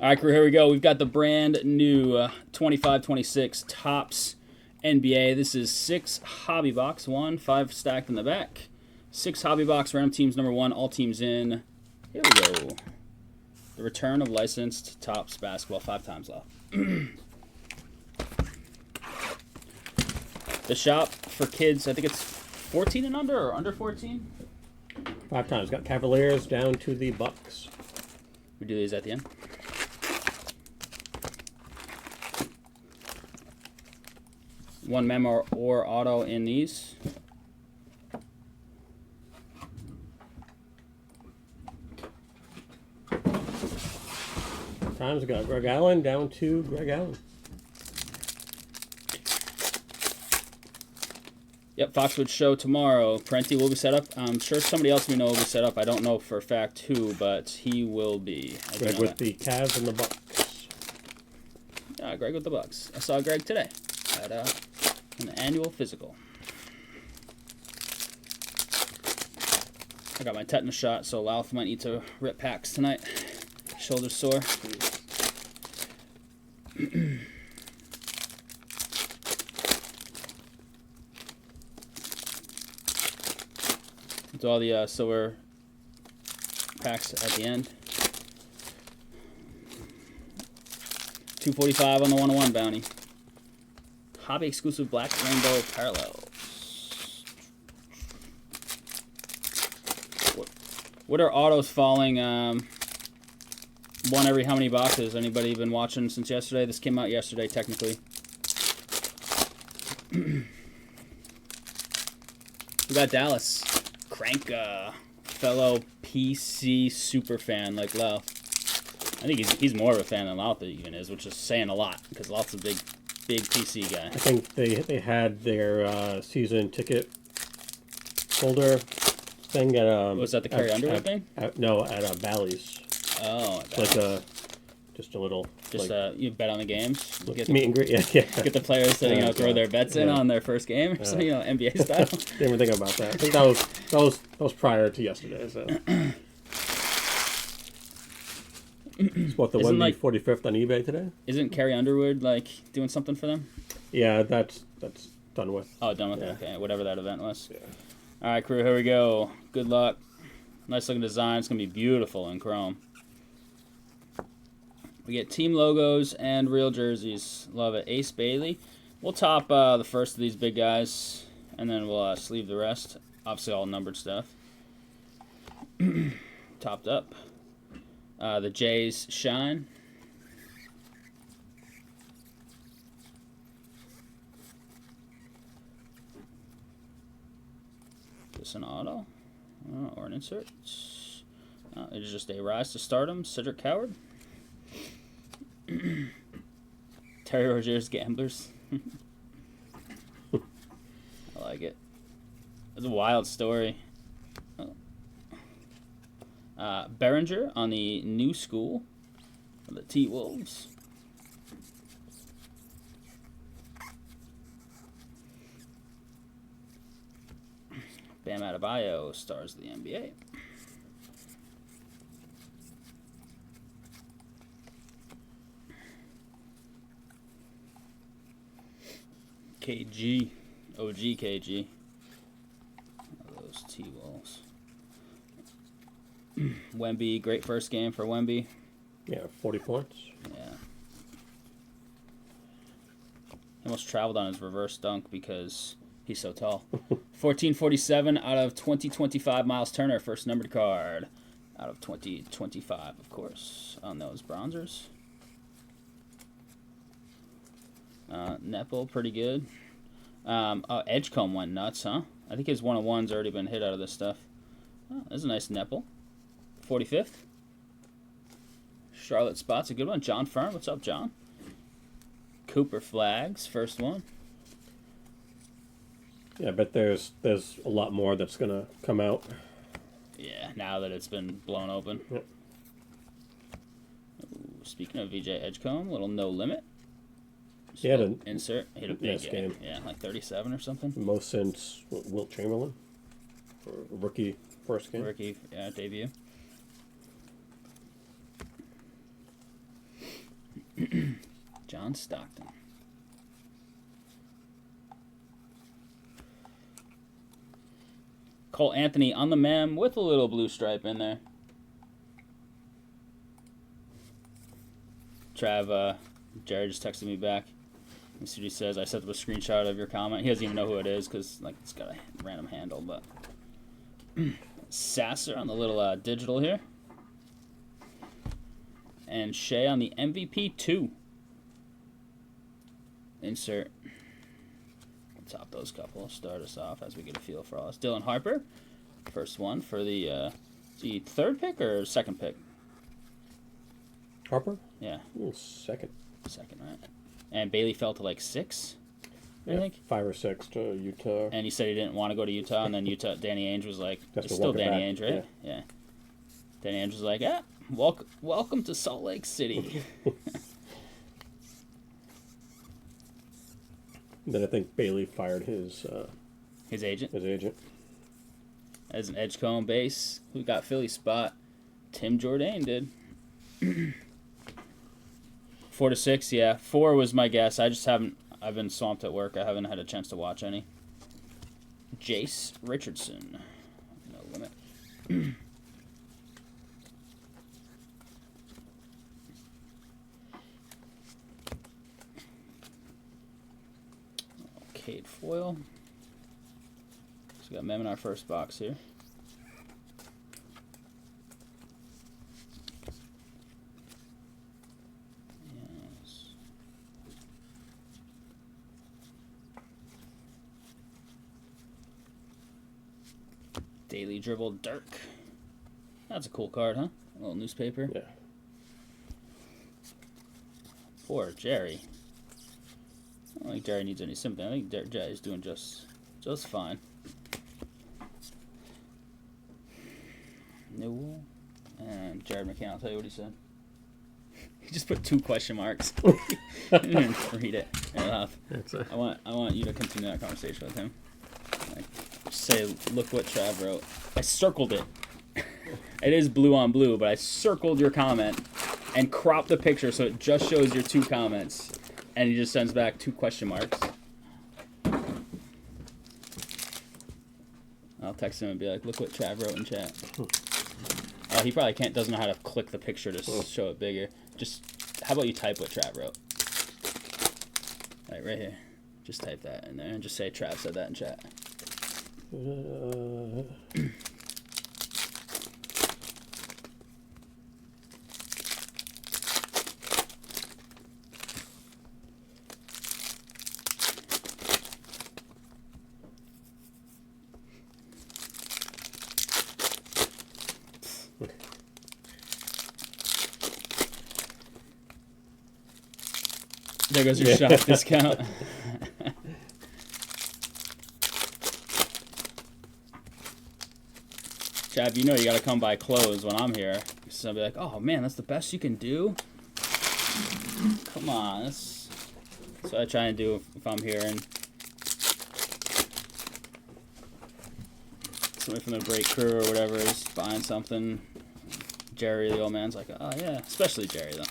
All right, crew, here we go. We've got the brand new 25-26 Topps NBA. This is 6 hobby box, 5 stacked in the back. 6 hobby box, random teams number 1, all teams in. Here we go. The return of licensed Topps basketball, 5 times left. The shop for kids, I think it's 14 and under or under 14? 5 times. Got Cavaliers down to the Bucks. We do these at the end. One memo or auto in these. Times got Greg Allen down to Greg Allen. Yep, Foxwood show tomorrow. Parenti will be set up. I'm sure somebody else we know will be set up. I don't know for a fact who, but he will be. Greg with the Cavs and the Bucks. Yeah, Greg with the Bucks. I saw Greg today at an annual physical. I got my tetanus shot, so Lalf might need to rip packs tonight. Shoulder sore. Do all the silver packs at the end. 245 on the 101 bounty. Hobby exclusive black rainbow parallels. What are autos falling? One every how many boxes? Anybody been watching since yesterday? This came out yesterday, technically. We got Dallas. Crank, fellow PC super fan like Lau. I think he's more of a fan than Lau even is, which is saying a lot because Lau's a big PC guy. I think they had their season ticket holder thing at was that the Carrie Underwood thing? No, at Bally's. Oh, it's like just a little. Just like, you bet on the games. Meet and greet, yeah. Get the players to throw their bets in on their first game, so NBA style. Didn't even think about that. I think that was prior to yesterday. So. It's what the Isn't 45th on eBay today. Isn't Carrie Underwood doing something for them? Yeah, that's done with. Oh, done with. Yeah. Okay, whatever that event was. Yeah. All right, crew. Here we go. Good luck. Nice looking design. It's gonna be beautiful in chrome. We get team logos and real jerseys. Love it. Ace Bailey. We'll top the first of these big guys, and then we'll sleeve the rest. Obviously, all numbered stuff. Topped up. The Jays shine. This an auto or an insert. It is just a rise to stardom. Cedric Coward. Terry Rozier's Gamblers. I like it. It's a wild story. Behringer on the new school of the T-Wolves. Bam Adebayo stars of the NBA. KG. OG KG. Those T-Wolves. Wemby, great first game for Wemby. Yeah, 40 points. Yeah. He almost traveled on his reverse dunk because he's so tall. 1447 out of 2025. Miles Turner, first numbered card. Out of 2025, of course, on those bronzers. Nepple, pretty good. Edgecombe went nuts, huh? I think his 101's already been hit out of this stuff. Oh, there's a nice Nepple. 45th. Charlotte Spot's a good one. John Fern, what's up, John? Cooper Flags, first one. Yeah, but there's a lot more that's gonna come out. Yeah, now that it's been blown open. Yep. Ooh, speaking of VJ Edgecombe, little no limit. He had an insert. Hit a big game. Yeah, like 37 or something. Most since Wilt Chamberlain for rookie first game. Rookie debut. John Stockton. Cole Anthony on the mem with a little blue stripe in there. Trav, Jared just texted me back. Let's see what he says. I sent him a screenshot of your comment. He doesn't even know who it is because like it's got a random handle. But Sasser on the little digital here. And Shea on the MVP 2. Insert. We'll top those couple. Start us off as we get a feel for all this. Dylan Harper. First one for the third pick or second pick? Harper? Yeah. Ooh, second. Second, right? And Bailey fell to like 6, I think. 5 or 6 to Utah. And he said he didn't want to go to Utah, and then Danny Ainge was like, That's it's to still walk it Danny back. Ainge, right? Yeah. Danny Ainge was like, welcome to Salt Lake City. Then I think Bailey fired his agent. His agent. As an Edgecombe base, who got Philly's spot? Tim Jourdain did. 4 to 6, yeah. 4 was my guess. I've been swamped at work. I haven't had a chance to watch any. Jace Richardson. No limit. Arcade foil. So we got Mem in our first box here. Daily Dribble Dirk. That's a cool card, huh? A little newspaper. Yeah. Poor Jerry. I don't think Jerry needs any sympathy. I think Jerry's doing just fine. No. And Jared McCann, I'll tell you what he said. He just put 2 question marks. I didn't even read it. I want you to continue that conversation with him. Like, say, look what Trav wrote. I circled it. It is blue on blue, but I circled your comment and cropped the picture so it just shows your 2 comments. And he just sends back 2 question marks. I'll text him and be like, look what Trav wrote in chat. He probably doesn't know how to click the picture to show it bigger. Just, how about you type what Trav wrote? Like right here. Just type that in there and just say Trav said that in chat. There goes your shop discount. Chad, you know you gotta come buy clothes when I'm here. So I'll be like, oh man, that's the best you can do? Come on. That's what I try and do if I'm here and somebody from the break crew or whatever is buying something. Jerry, the old man's like, oh yeah, especially Jerry though.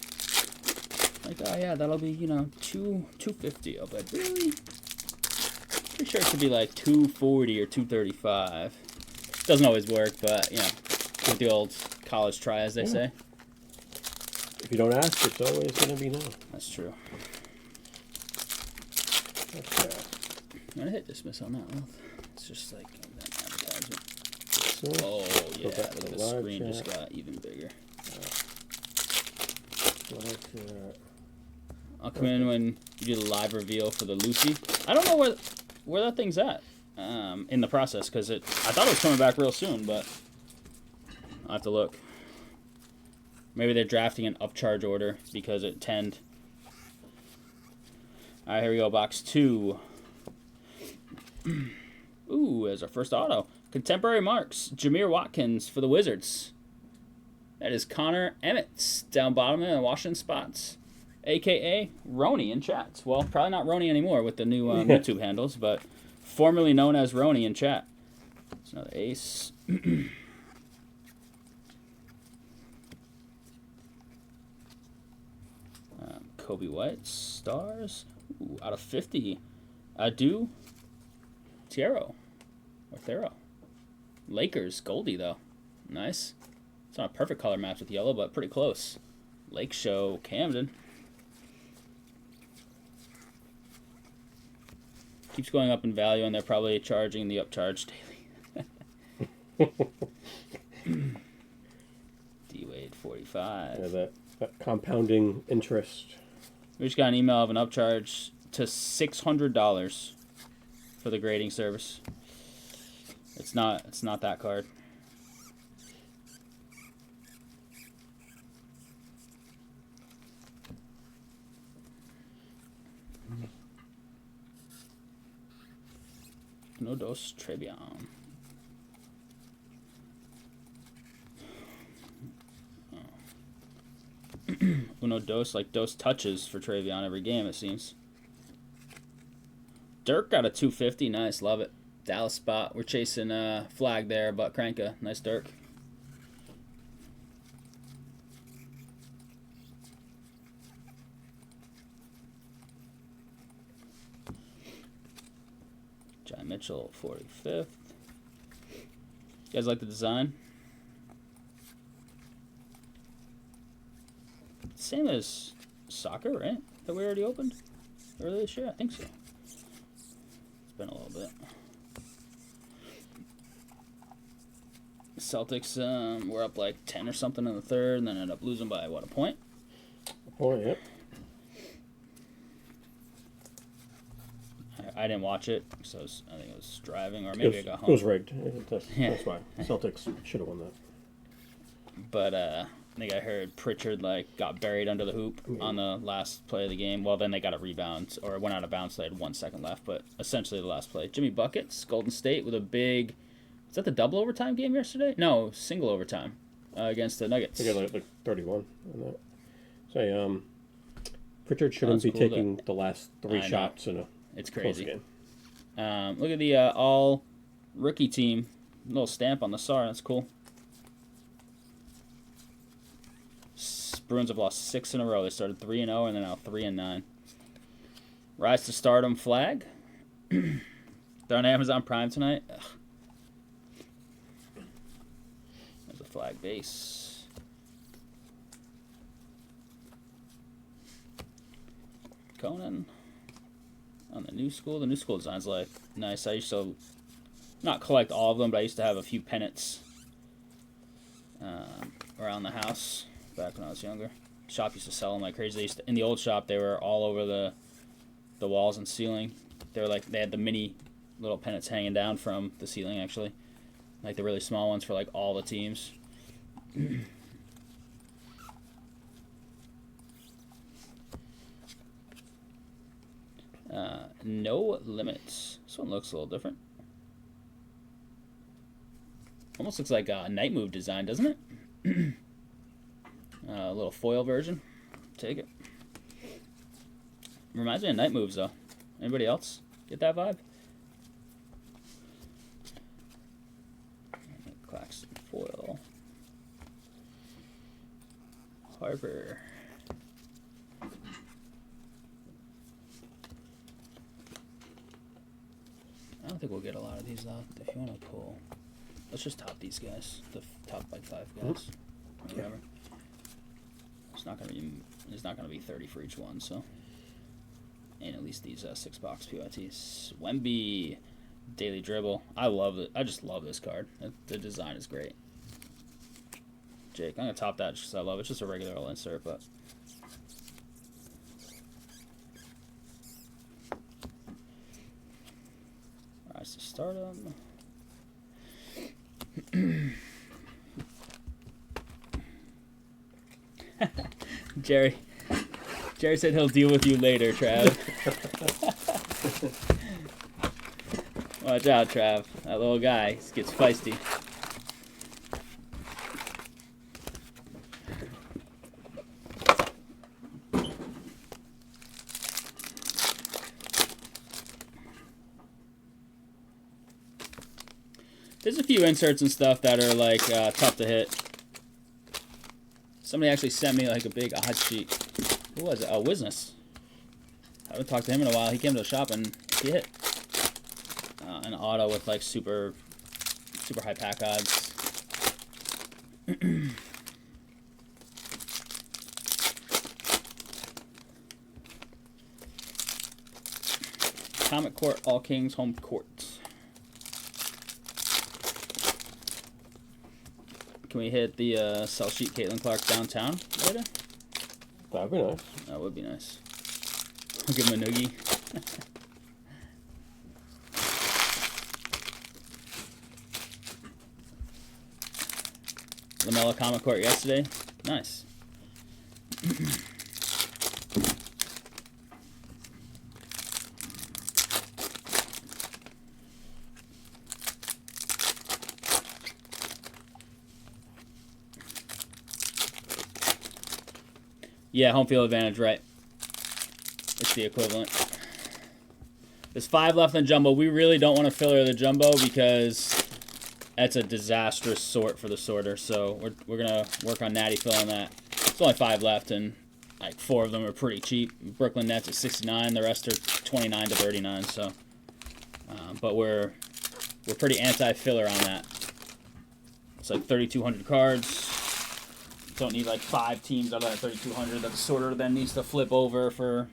Like, oh yeah, that'll be, $250. I'll be like, really? Pretty sure it should be like $240 or $235. Doesn't always work, but with the old college try, as they say. If you don't ask, it's always gonna be no. That's true. Okay. I'm gonna hit dismiss on that one. It's just like that advertisement. So, Oh yeah, look at the screen chat. just got even bigger. Live chat. I'll come in when you do the live reveal for the Lucy. I don't know where that thing's at in the process because I thought it was coming back real soon, but I'll have to look. Maybe they're drafting an upcharge order because it tend. All right, here we go. Box 2. Ooh, as our first auto. Contemporary marks. Jameer Watkins for the Wizards. That is Connor Emmett down bottom in the Washington spots. A.K.A. Roni in chats. Well, probably not Roni anymore with the new YouTube handles, but formerly known as Roni in chat. It's another ace. Kobe White, Stars. Ooh, out of 50. Adu, Tiero, or Thero. Lakers, Goldie, though. Nice. It's not a perfect color match with yellow, but pretty close. Lake Show, Camden. Keeps going up in value, and they're probably charging the upcharge daily. D-Wade, 45. Yeah, that compounding interest. We just got an email of an upcharge to $600 for the grading service. It's not that card. No dos Trevion. Uno dos, like dos touches for Trevion every game, it seems. Dirk got a 250. Nice, love it. Dallas spot. We're chasing flag there, but Kranka. Nice Dirk. John Mitchell, 45th. You guys like the design? Same as soccer, right? That we already opened earlier this year? I think so. It's been a little bit. Celtics were up like 10 or something in the third, and then ended up losing by, what, a point? A point, yep. I didn't watch it, so I think it was driving, or maybe I got home. It was rigged. That's why. Celtics should have won that. But I think I heard Pritchard got buried under the hoop on the last play of the game. Well, then they got a rebound, or went out of bounds, so they had 1 second left, but essentially the last play. Jimmy Buckets, Golden State with a big... Is that the double overtime game yesterday? No, single overtime against the Nuggets. I got like 31 on that. So, Pritchard shouldn't be cool taking the last three shots in a It's crazy. close game. Look at the all-rookie team. Little stamp on the SAR. That's cool. Bruins have lost 6 in a row. They started 3-0 and then now 3-9. Rise to Stardom flag. They're on Amazon Prime tonight. Ugh. There's a flag base. Conan on the new school. The new school design's nice. I used to not collect all of them, but I used to have a few pennants around the house back when I was younger. Shop used to sell them like crazy. In the old shop, they were all over the walls and ceiling. They had the mini little pennants hanging down from the ceiling, actually, like the really small ones for all the teams. No Limits. This one looks a little different. Almost looks like a Night Move design, doesn't it? A little foil version. Take it. Reminds me of Night Moves, though. Anybody else get that vibe? Claxton foil. Harper. I don't think we'll get a lot of these though. If you want to pull, let's just top these guys. The top 5 guys. Or whatever. It's not gonna be 30 for each one. So, and at least these 6-box PYTs. Wemby, Daily Dribble. I love it. I just love this card. The design is great. Jake, I'm gonna top that just because I love it. It's just a regular old insert, but. Rise to Stardom. Jerry said he'll deal with you later, Trav. Watch out, Trav. That little guy gets feisty. There's a few inserts and stuff that are tough to hit. Somebody actually sent me a big odd sheet Who was it? Oh, Wisness. I haven't talked to him in a while. He came to the shop and he hit an auto with like super high pack odds. Comic Court, All Kings, home court. Can we hit the sell sheet Caitlin Clark downtown later? That'd be nice. That would be nice. I'll give him a noogie. LaMelo Comic Court yesterday. Nice. Yeah, home field advantage, right. It's the equivalent. There's 5 left in Jumbo. We really don't want to filler the Jumbo because that's a disastrous sort for the sorter. So we're going to work on Natty filling that. There's only 5 left, and like 4 of them are pretty cheap. Brooklyn Nets at 69. The rest are 29 to 39. So, but we're pretty anti-filler on that. It's like 3,200 cards. Don't need like 5 teams out of that 3,200 that the sorter then needs to flip over for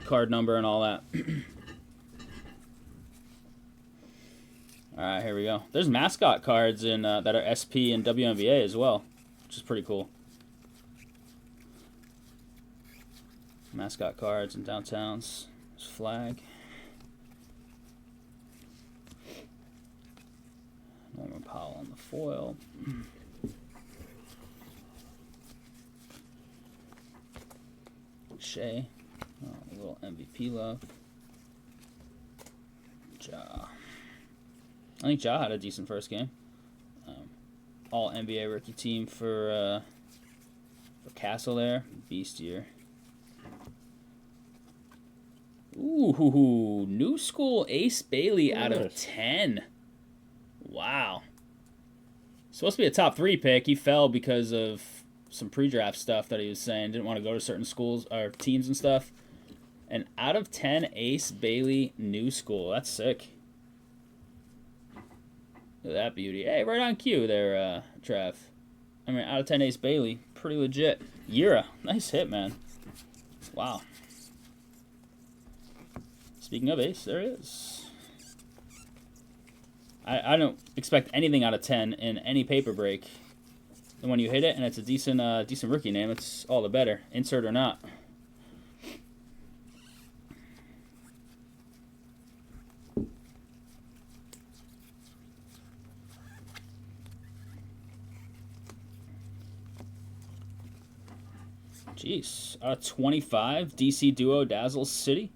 card number and all that. All right, here we go. There's mascot cards in that are SP and WNBA as well, which is pretty cool. Mascot cards and downtowns. There's flag. Norman Powell on the foil. Shea. Oh, a little MVP love. Ja. I think Ja had a decent first game. All NBA rookie team for Castle there. Beast year. Ooh, new school Ace Bailey out of 10. Wow. Supposed to be a top 3 pick. He fell because of some pre-draft stuff that he was saying. Didn't want to go to certain schools or teams and stuff. And out of 10, Ace Bailey, new school. That's sick. Look at that beauty. Hey, right on cue there, Trav. I mean, out of 10, Ace Bailey. Pretty legit. Yura. Nice hit, man. Wow. Speaking of Ace, there it is. I don't expect anything out of 10 in any paper break. And when you hit it and it's a decent rookie name, it's all the better, insert or not. Jeez, 25, DC Duo Dazzles City.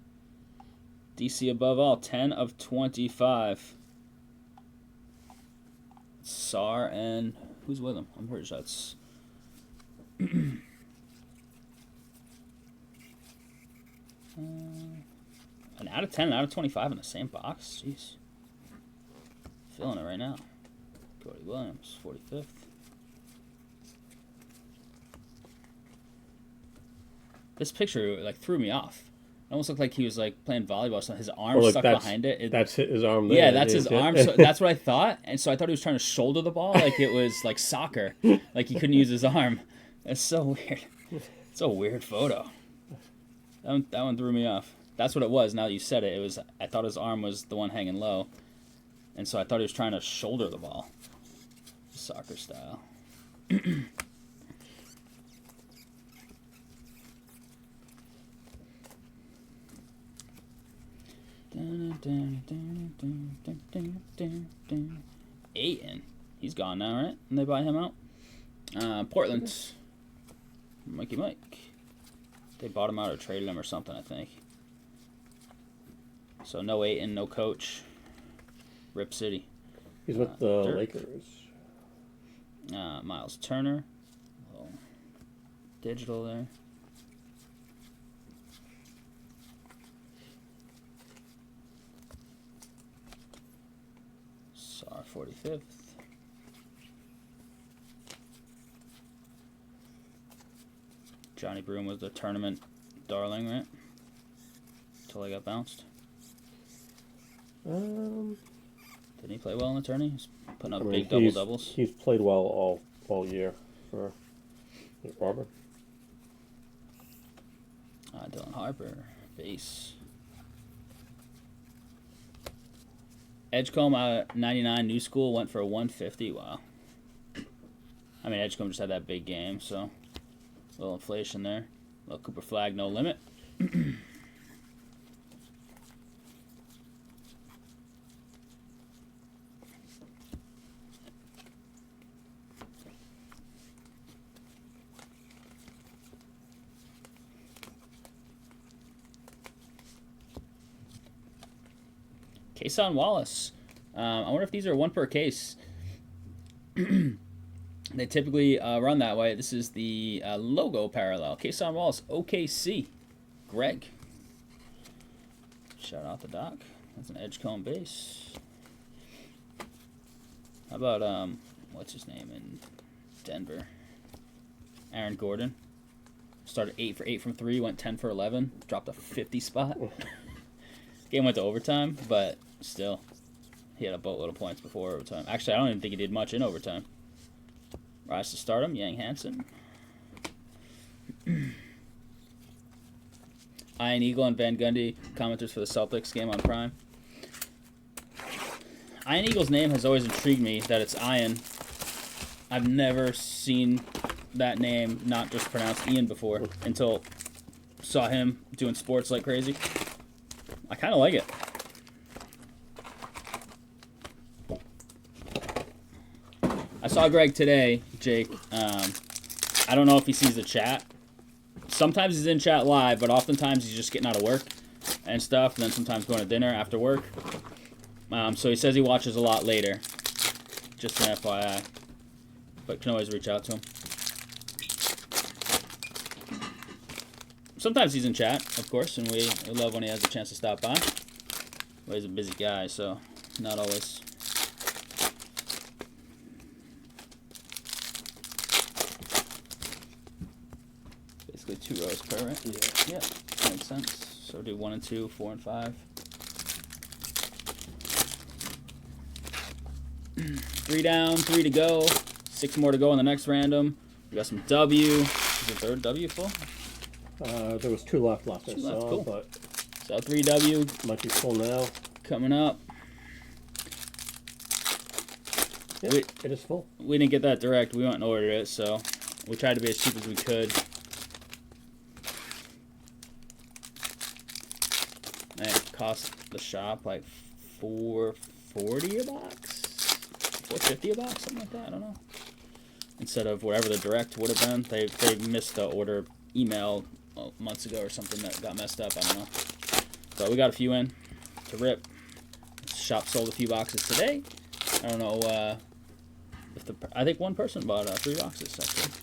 DC above all, 10 of 25. Sar and who's with him? I'm pretty sure that's an out of 10 and out of 25 in the same box. Jeez. Feeling it right now. Cody Williams, 45th. This picture like threw me off. It almost looked like he was like playing volleyball. So his arm stuck behind it. That's his arm there. Yeah, that's his arm. So that's what I thought. And so I thought he was trying to shoulder the ball like it was like soccer. Like he couldn't use his arm. That's so weird. It's a weird photo. That one threw me off. That's what it was. Now that you said it, I thought his arm was the one hanging low. And so I thought he was trying to shoulder the ball. Soccer style. Ayton. He's gone now, right? And they buy him out. Portland. Mikey Mike. They bought him out or traded him or something, I think. So no Ayton, no coach. Rip City. He's with the Lakers. Miles Turner. Little digital there. Sar 45th. Johnny Broom was the tournament darling, right? Until I got bounced. Didn't he play well in the tourney? He's putting up big double-doubles. He's played well all year for Robert. Dylan Harper, base. Edgecombe out of 99, new school, went for a 150. Wow. I mean, Edgecombe just had that big game, so a little inflation there. A little Cooper Flag, no limit. Kason Wallace. I wonder if these are one per case. They typically run that way. This is the logo parallel. Kason Wallace, OKC. Greg. Shout out to Doc. That's an Edgecombe base. How about, what's his name in Denver? Aaron Gordon. Started 8 for 8 from 3, went 10 for 11. Dropped a 50 spot. Game went to overtime, but still, he had a boatload of points before overtime. Actually, I don't even think he did much in overtime. Rise to stardom, Yang Hansen. Ian Eagle and Van Gundy, commenters for the Celtics game on Prime. Ian Eagle's name has always intrigued me, that it's Ian. I've never seen that name not just pronounced Ian before until saw him doing sports like crazy. I kind of like it. I saw Greg today, Jake. I don't know if he sees the chat. Sometimes he's in chat live, but oftentimes he's just getting out of work and stuff, and then sometimes going to dinner after work. So he says he watches a lot later. Just an FYI. But can always reach out to him. Sometimes he's in chat, of course, and we love when he has a chance to stop by. But he's a busy guy, so not always. Basically 2 rows per, right? Yeah. Yeah, makes sense. So do 1 and 2, 4 and 5. 3 down, 3 to go. 6 more to go on the next random. We got some W. Is the third W full? There was 2 left. I saw, cool. But So 3W. Might be full now. Coming up. Yeah, it is full. We didn't get that direct. We went and ordered it, so we tried to be as cheap as we could. And it cost the shop like $4.40 a box, $4.50 a box, something like that. I don't know. Instead of whatever the direct would have been, they missed the order email months ago or something that got messed up. I don't know. But we got a few in to rip. The shop sold a few boxes today. I don't know if I think one person bought 3 boxes actually.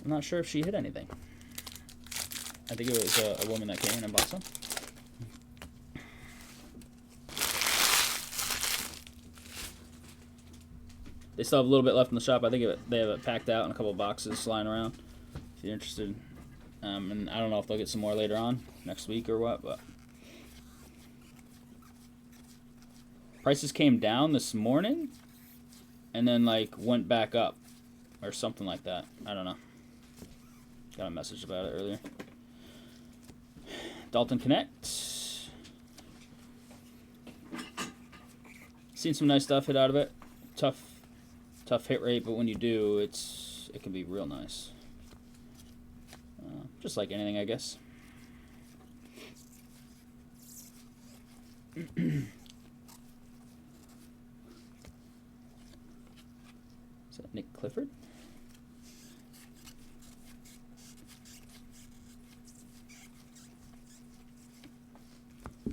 I'm not sure if she hit anything. I think it was a woman that came in and bought some. They still have a little bit left in the shop. I think they have it packed out in a couple of boxes lying around. If you're interested. And I don't know if they'll get some more later on, next week or what, but prices came down this morning and then like went back up or something like that. I don't know. Got a message about it earlier. Dalton Connect. Seen some nice stuff hit out of it. Tough hit rate, but when you do, it can be real nice. Just like anything, I guess. Is that Nick Clifford?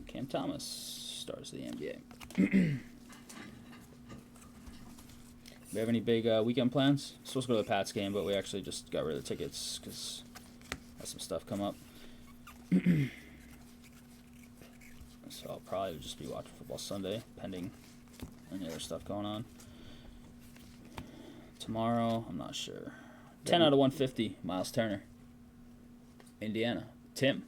Cam Thomas, stars of the NBA. We have any big weekend plans? Supposed to go to the Pats game, but we actually just got rid of the tickets because had some stuff come up. So I'll probably just be watching football Sunday, pending any other stuff going on. Tomorrow, I'm not sure. 10 out of 150, Miles Turner. Indiana. Tim.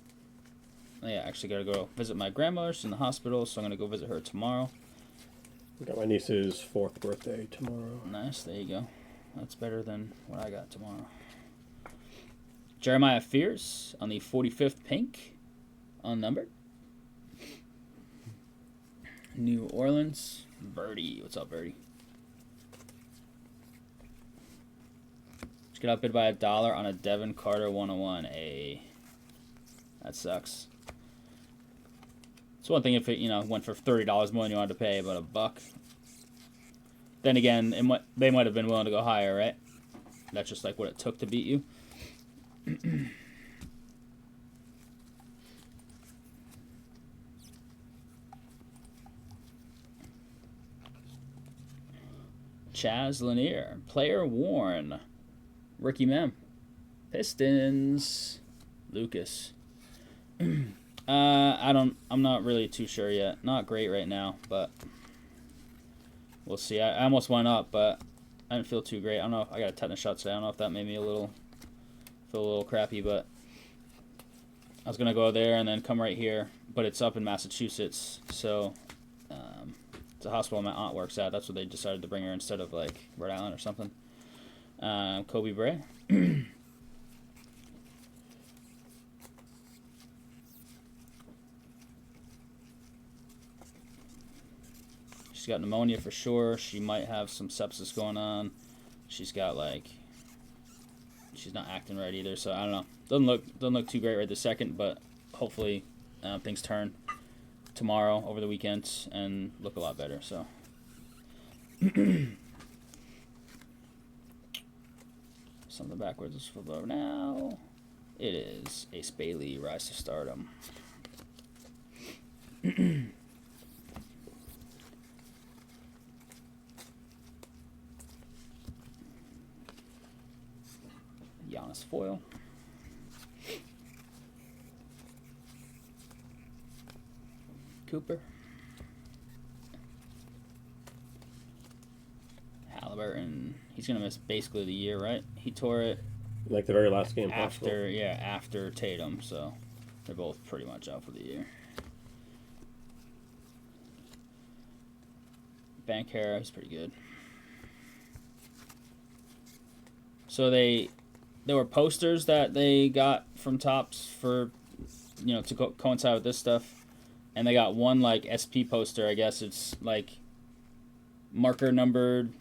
Yeah, I actually got to go visit my grandmother. She's in the hospital, so I'm going to go visit her tomorrow. Got my niece's 4th birthday tomorrow. Nice, there you go. That's better than what I got tomorrow. Jeremiah Fears on the 45th pink, unnumbered. New Orleans, Birdie. What's up, Birdie? Just get outbid by $1 on a Devin Carter 101. That sucks. It's one thing if it went for $30 more than you wanted to pay, but $1. Then again, they might have been willing to go higher, right? That's just like what it took to beat you. Chaz Lanier, player worn. Ricky Mem, Pistons, Lucas. I'm not really too sure yet. Not great right now, but we'll see. I almost went up, but I didn't feel too great. I don't know if I got a tetanus shot today. I don't know if that made me feel a little crappy, but I was gonna go there and then come right here, but it's up in Massachusetts, so it's a hospital my aunt works at. That's what they decided to bring her instead of like Rhode Island or something. Kobe Bray. She's got pneumonia for sure. She might have some sepsis going on. She's got she's not acting right either. So I don't know. Doesn't look too great right this second, but hopefully things turn tomorrow over the weekend and look a lot better. So. Something backwards is flipped over now. It is Ace Bailey, Rise to Stardom. Giannis foil. Cooper. Halliburton. He's gonna miss basically the year, right? He tore it like the very last game possible. after Tatum, so they're both pretty much out for the year. Bankera, he's pretty good. So there were posters that they got from Topps for to coincide with this stuff, and they got one like SP poster. I guess it's like marker numbered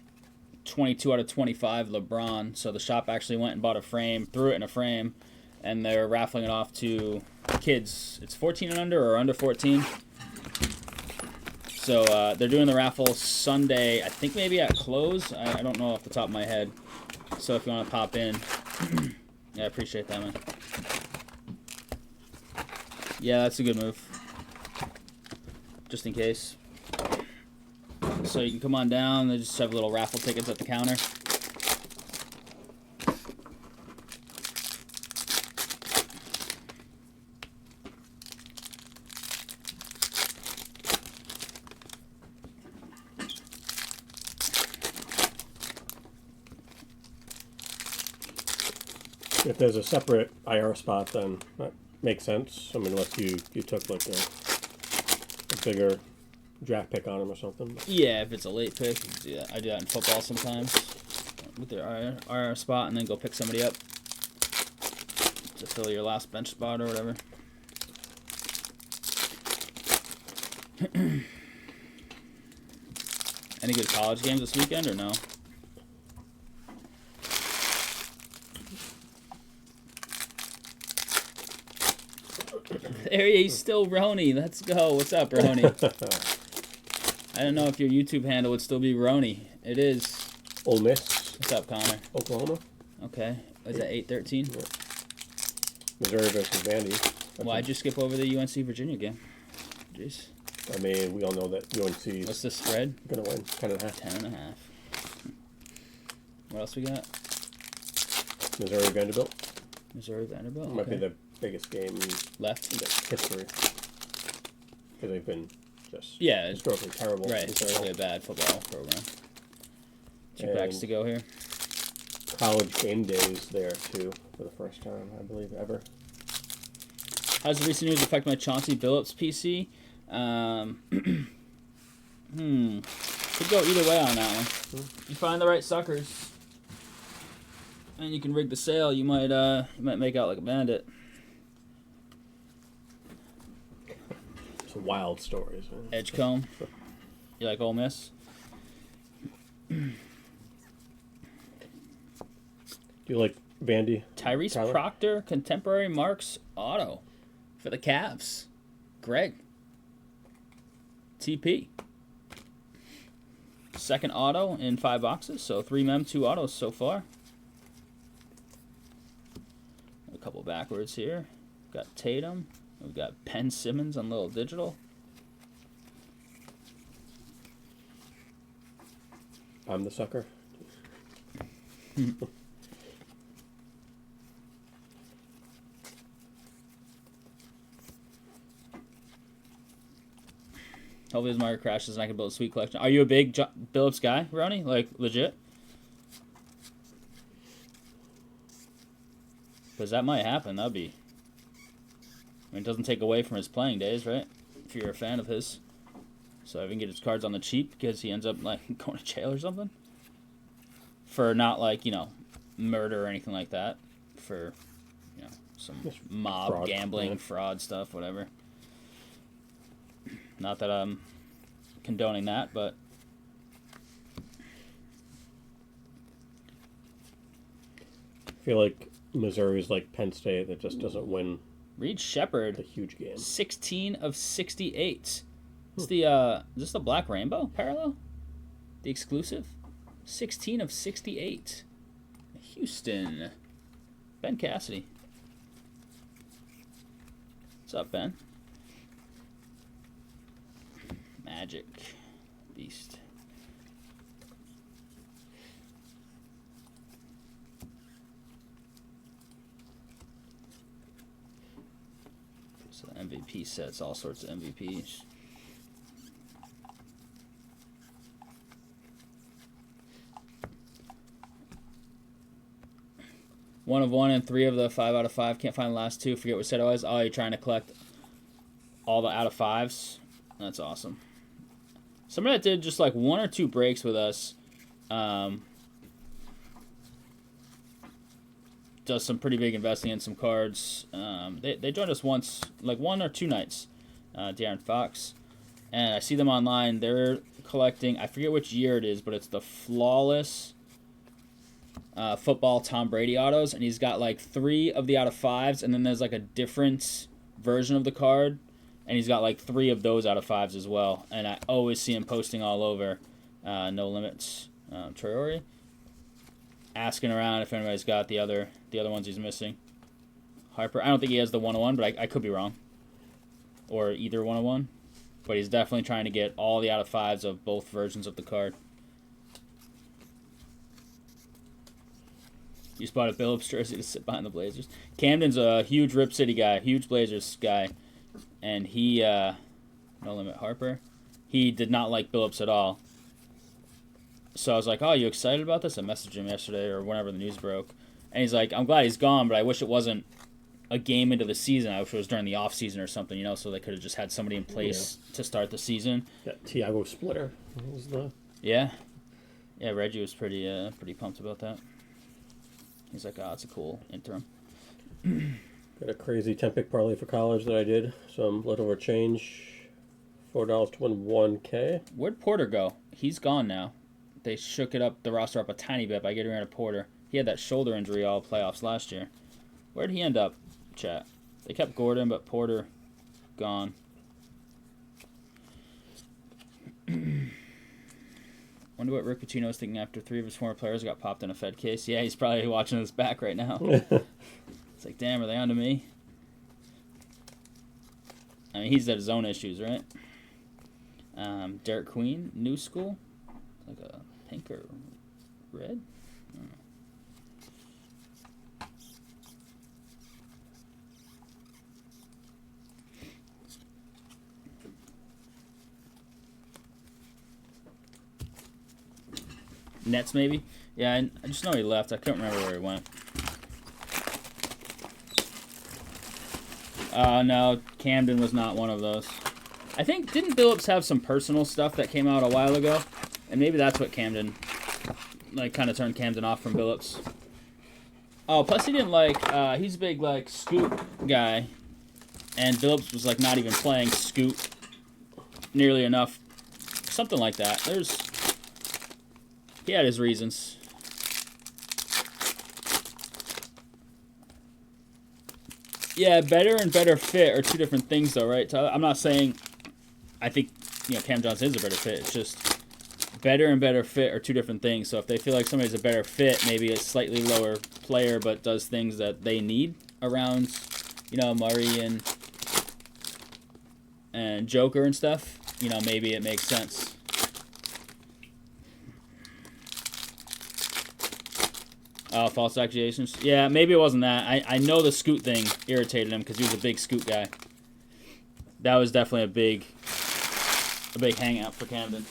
22 out of 25 LeBron. So the shop actually went and bought a frame, threw it in a frame, and they're raffling it off to kids. It's 14 and under or under 14. So they're doing the raffle Sunday, I think maybe at close. I don't know off the top of my head. So if you want to pop in, yeah, I appreciate that, man. Yeah, that's a good move. Just in case. So you can come on down. They just have little raffle tickets at the counter. If there's a separate IR spot, then that makes sense. I mean, unless you took like a bigger draft pick on him or something. Yeah, if it's a late pick, you can do that. I do that in football sometimes with their IR spot, and then go pick somebody up to fill your last bench spot or whatever. Any good college games this weekend or no? There he's still Roni. Let's go. What's up, Roni? I don't know if your YouTube handle would still be Roni. It is. Ole Miss. What's up, Connor? Oklahoma. Okay. Is that 8-13? Yeah. Missouri versus Vandy. Why'd you skip over the UNC Virginia game? Jeez. I mean, we all know that UNC's What's the spread? gonna win 10.5. 10.5. What else we got? Missouri Vanderbilt. Missouri Vanderbilt. Might be the biggest game left in history because they've been just yeah historically terrible. Right, historically a bad football program. 2 packs to go here. College game days there too for the first time, I believe, ever. How's the recent news affect my Chauncey Billups PC? Could go either way on that one. You find the right suckers, and you can rig the sale. You might make out like a bandit. Some wild stories. Man. Edgecombe. You like Ole Miss? Do you like Vandy? Tyrese Tyler? Proctor, contemporary Marks auto for the Cavs. Greg. TP. Second auto in 5 boxes, so 3 mem, 2 autos so far. A couple backwards here. We've got Tatum. We've got Ben Simmons on Little Digital. I'm the sucker. Hopefully his market crashes and I can build a sweet collection. Are you a big Billups guy, Ronnie? Like, legit? Because that might happen. That'd be... I mean, it doesn't take away from his playing days, right? If you're a fan of his. So if you can get his cards on the cheap because he ends up, like, going to jail or something. For not, like, you know, murder or anything like that. For, you know, some mob fraud, gambling, fraud stuff, whatever. Not that I'm condoning that, but I feel like Missouri's like Penn State that just doesn't win Reed Shepard, the huge game. 16 of 68. Is this the Black Rainbow parallel? The exclusive? 16 of 68. Houston. Ben Cassidy. What's up, Ben? Magic. Beast. So MVP sets, all sorts of MVPs. One of one and 3 of the 5 out of 5. Can't find the last 2. Forget what set it was. Oh, you're trying to collect all the out of 5s. That's awesome. Somebody that did just like 1 or 2 breaks with us does some pretty big investing in some cards. They joined us once, like 1 or 2 nights, Darren Fox. And I see them online. They're collecting, I forget which year it is, but it's the Flawless football Tom Brady autos. And he's got like 3 of the out of 5s, and then there's like a different version of the card. And he's got like 3 of those out of 5s as well. And I always see him posting all over No Limits. Traore. Asking around if anybody's got the other ones he's missing. Harper. I don't think he has the 101, but I could be wrong. Or either 101. But he's definitely trying to get all the out of 5s of both versions of the card. You spot a Billups jersey to sit behind the Blazers. Camden's a huge Rip City guy, huge Blazers guy. And he, No Limit Harper, he did not like Billups at all. So I was like, oh, you excited about this? I messaged him yesterday or whenever the news broke. And he's like, I'm glad he's gone, but I wish it wasn't a game into the season. I wish it was during the off season or something, you know, so they could have just had somebody in place to start the season. That Tiago Splitter was the... Yeah. Yeah, Reggie was pretty pumped about that. He's like, oh, it's a cool interim. Got a crazy 10-pick parlay for college that I did. Some leftover change. $4 to win $1K. Where'd Porter go? He's gone now. They shook the roster up a tiny bit by getting rid of Porter. He had that shoulder injury all playoffs last year. Where'd he end up, chat? They kept Gordon, but Porter gone. Wonder what Rick Pitino was thinking after 3 of his former players got popped in a Fed case. Yeah, he's probably watching this back right now. It's like, damn, are they on to me? I mean, he's at his own issues, right? Derek Queen, new school. Like a pink or red? I don't know. Nets, maybe? Yeah, I just know he left. I couldn't remember where he went. No, Camden was not one of those. I think, didn't Billups have some personal stuff that came out a while ago? And maybe that's what Camden, like, kind of turned Camden off from Billups. Oh, plus he didn't like, he's a big, like, Scoot guy. And Billups was, like, not even playing Scoot nearly enough. Something like that. He had his reasons. Yeah, better and better fit are two different things, though, right? So I'm not saying I think, Cam Johnson is a better fit. It's just better and better fit are two different things. So if they feel like somebody's a better fit, maybe a slightly lower player, but does things that they need around, Murray and Joker and stuff, maybe it makes sense. False accusations. Yeah, maybe it wasn't that. I know the Scoot thing irritated him because he was a big Scoot guy. That was definitely a big hangout for Camden.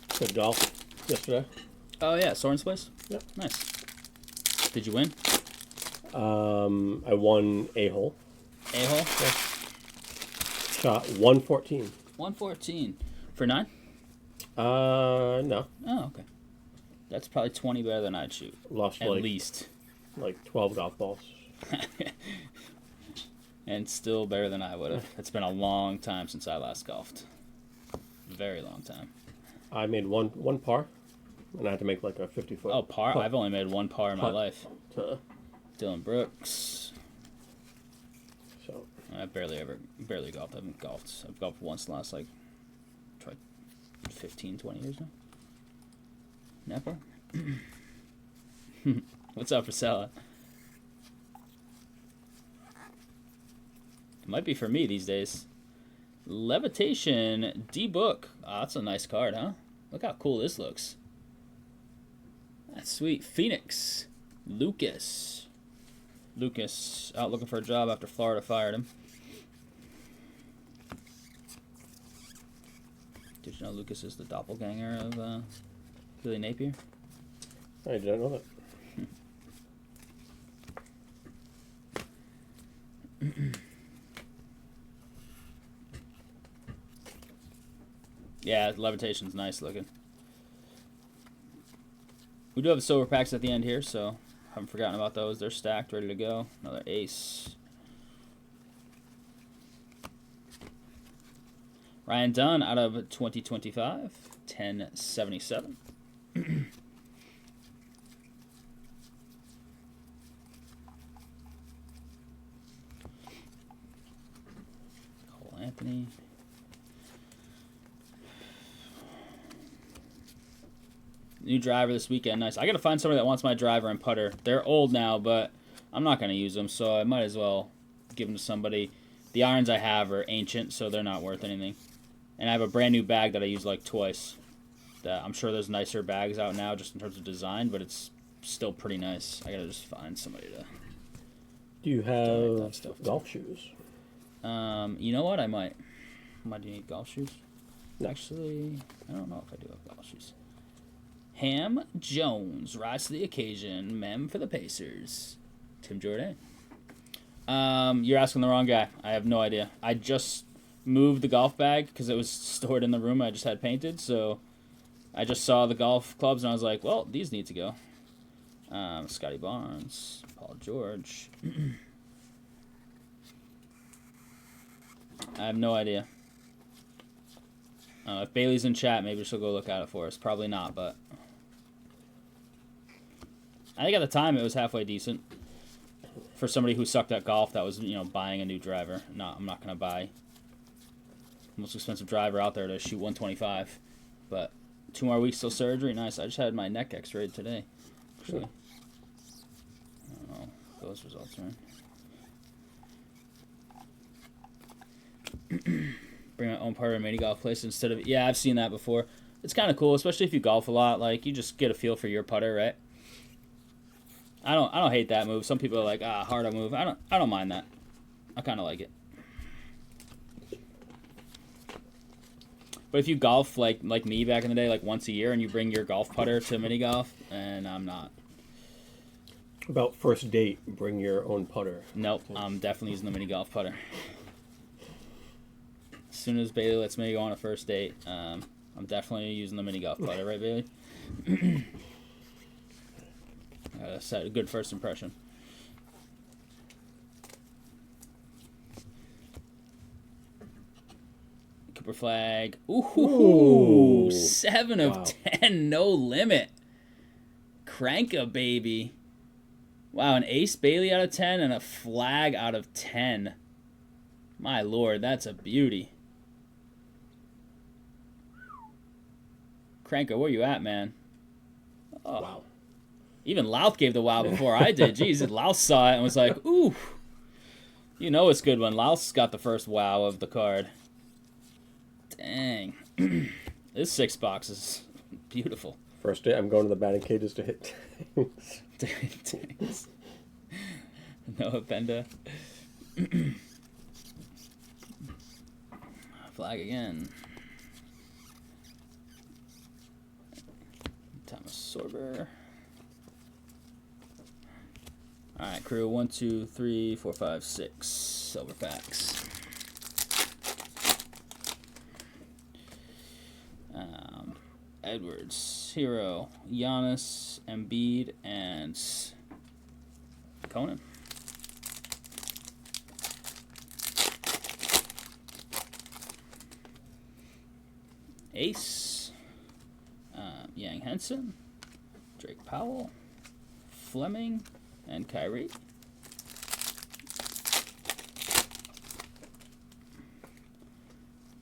Played golf yesterday. Oh yeah, Soren's place? Yep. Nice. Did you win? I won a hole. A hole? Yeah. Shot 114. 114. For 9? No. Oh, okay. That's probably 20 better than I'd shoot. Lost at least. Like 12 golf balls. And still better than I would have. It's been a long time since I last golfed. Very long time. I made one par, and I had to make like a 50-foot. Oh, par? putt. I've only made one par in my life. To, Dylan Brooks. so I barely golfed. I haven't golfed. I've golfed once in the last, 15, 20 years now. Never? What's up for Sella? It might be for me these days. Levitation D-Book. Oh, that's a nice card, huh? Look how cool this looks. That's sweet. Phoenix. Lucas out looking for a job after Florida fired him. Did you know Lucas is the doppelganger of Billy Napier? I didn't know that. Yeah, Levitation's nice looking. We do have silver packs at the end here, so haven't forgotten about those. They're stacked, ready to go. Another ace. Ryan Dunn out of 2025. 1077. Cole Anthony. New driver this weekend. Nice. I got to find somebody that wants my driver and putter. They're old now, but I'm not going to use them, so I might as well give them to somebody. The irons I have are ancient, so they're not worth anything. And I have a brand new bag that I use like twice. I'm sure there's nicer bags out now just in terms of design, but it's still pretty nice. I got to just find somebody to... Do you have golf shoes? You know what? I might. Do you need golf shoes? No. Actually, I don't know if I do have golf shoes. Ham Jones, rise to the occasion. Mem for the Pacers. Tim Jordan. You're asking the wrong guy. I have no idea. I just moved the golf bag because it was stored in the room I just had painted. So I just saw the golf clubs and I was like, well, these need to go. Scotty Barnes, Paul George. I have no idea. If Bailey's in chat, maybe she'll go look at it for us. Probably not, but I think at the time it was halfway decent for somebody who sucked at golf that was, buying a new driver. No, I'm not going to buy Most expensive driver out there to shoot 125. But 2 more weeks till surgery. Nice. I just had my neck x-rayed today. Actually. I don't know if those results are in. Bring my own putter and mini golf place instead of... Yeah, I've seen that before. It's kind of cool, especially if you golf a lot. Like, you just get a feel for your putter, right? I don't hate that move. Some people are like, harder move. I don't mind that. I kind of like it. But if you golf like me back in the day, like once a year, and you bring your golf putter to mini golf, and I'm not. About first date, bring your own putter. Nope, I'm definitely using the mini golf putter. As soon as Bailey lets me go on a first date, I'm definitely using the mini golf putter, right, Bailey? Gotta set a good first impression. Cooper flag. Ooh, 7 of 10, no limit. Cranka, baby. Wow, an ace Bailey out of 10 and a flag out of 10. My lord, that's a beauty. Cranka, where you at, man? Oh. Wow. Even Louth gave the wow before I did. Jeez, Louth saw it and was like, ooh. You know it's good when Louth's got the first wow of the card. Dang. This 6 box is beautiful. First day, I'm going to the batting cages to hit Tangs. Noah Benda. Flag again. Thomas Sorber. Alright, crew. 1, 2, 3, 4, 5, 6. Silver packs. Edwards, Hero, Giannis, Embiid, and Conan. Ace, Yang Henson, Drake Powell, Fleming, and Kyrie.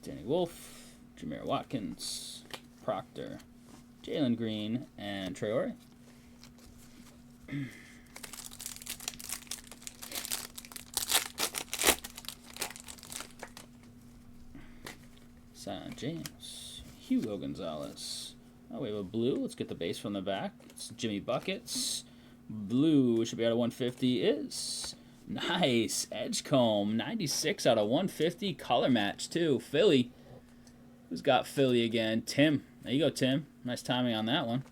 Danny Wolf, Jameer Watkins, Proctor, Jalen Green, and Traore. Zion James, Hugo Gonzalez. Oh, we have a blue. Let's get the base from the back. It's Jimmy Buckets. Blue should be out of 150 is nice. Edgecombe, 96 out of 150. Color match, too. Philly. Who's got Philly again? Tim. There you go, Tim. Nice timing on that one.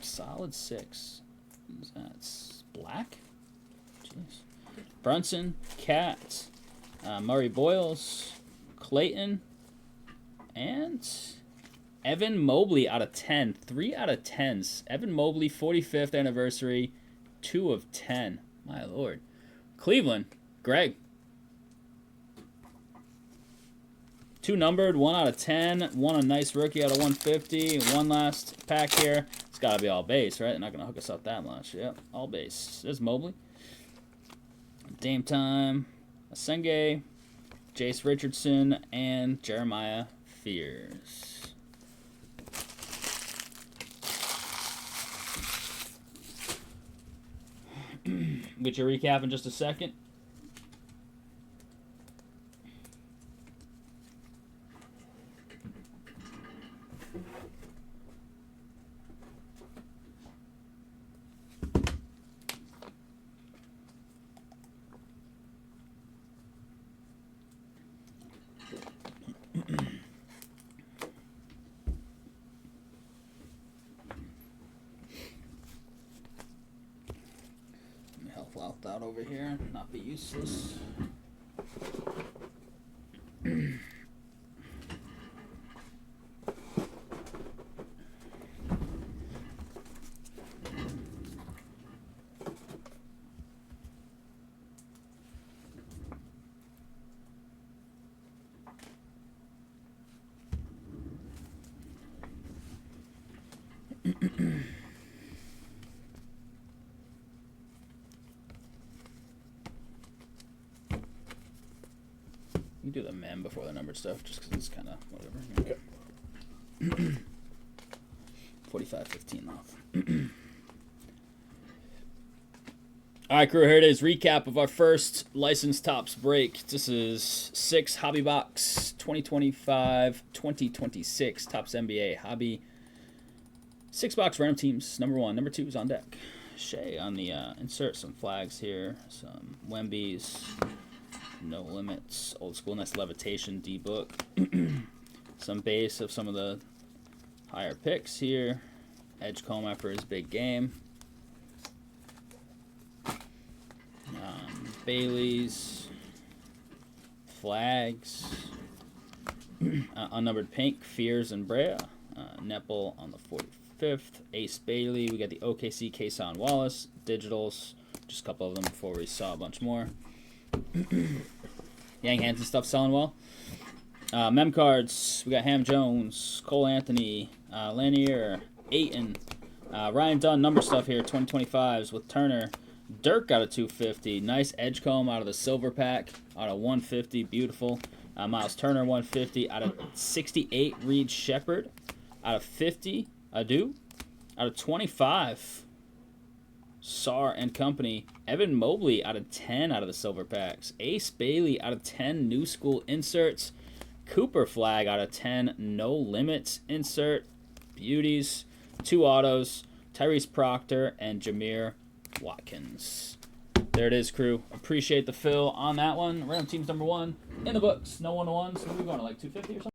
Solid 6. That's black. Jeez. Brunson, Cat, Murray Boyles, Clayton, and Evan Mobley out of 10. 3 out of 10s. Evan Mobley, 45th anniversary, 2 of 10. My lord. Cleveland, Greg. 2 numbered, 1 out of 10. 1 a nice rookie out of 150. 1 last pack here. It's got to be all base, right? They're not going to hook us up that much. Yep, all base. There's Mobley. Dame Time, Asenge, Jace Richardson, and Jeremiah Fears. Get your recap in just a second. Help out over here, not be useless. We do the mem before the numbered stuff, just because it's kind of whatever. Okay. 45-15 off. All right, crew, here it is. Recap of our first licensed Topps break. This is 6 Hobby Box 2025-2026 Topps NBA Hobby. 6-box random teams. Number 1. Number 2 is on deck. Shea on the insert. Some flags here. Some Wemby's. No Limits. Old School Nest Levitation D-Book. Some base of some of the higher picks here. Edgecombe after his big game. Bailey's. Flags. Unnumbered Pink. Fears and Brea. Nepal on the 45th. Ace Bailey. We got the OKC Kason Wallace. Digitals. Just a couple of them before we saw a bunch more. Yang Hansen stuff selling well. Mem cards. We got Ham Jones. Cole Anthony. Lanier. Ayton. Ryan Dunn number stuff here. 2025s with Turner. Dirk out of 250. Nice Edgecombe out of the silver pack. Out of 150. Beautiful. Miles Turner 150. Out of 68. Reed Shepard. Out of 50. Adu. Out of 25. Sar and Company. Evan Mobley out of 10 out of the silver packs. Ace Bailey out of 10 new school inserts. Cooper Flag out of 10 no limits insert. Beauties. 2 autos. Tyrese Proctor and Jameer Watkins. There it is, crew. Appreciate the fill on that one. Random teams number 1 in the books. No 1-to-1s. So we're going to like 250 or something.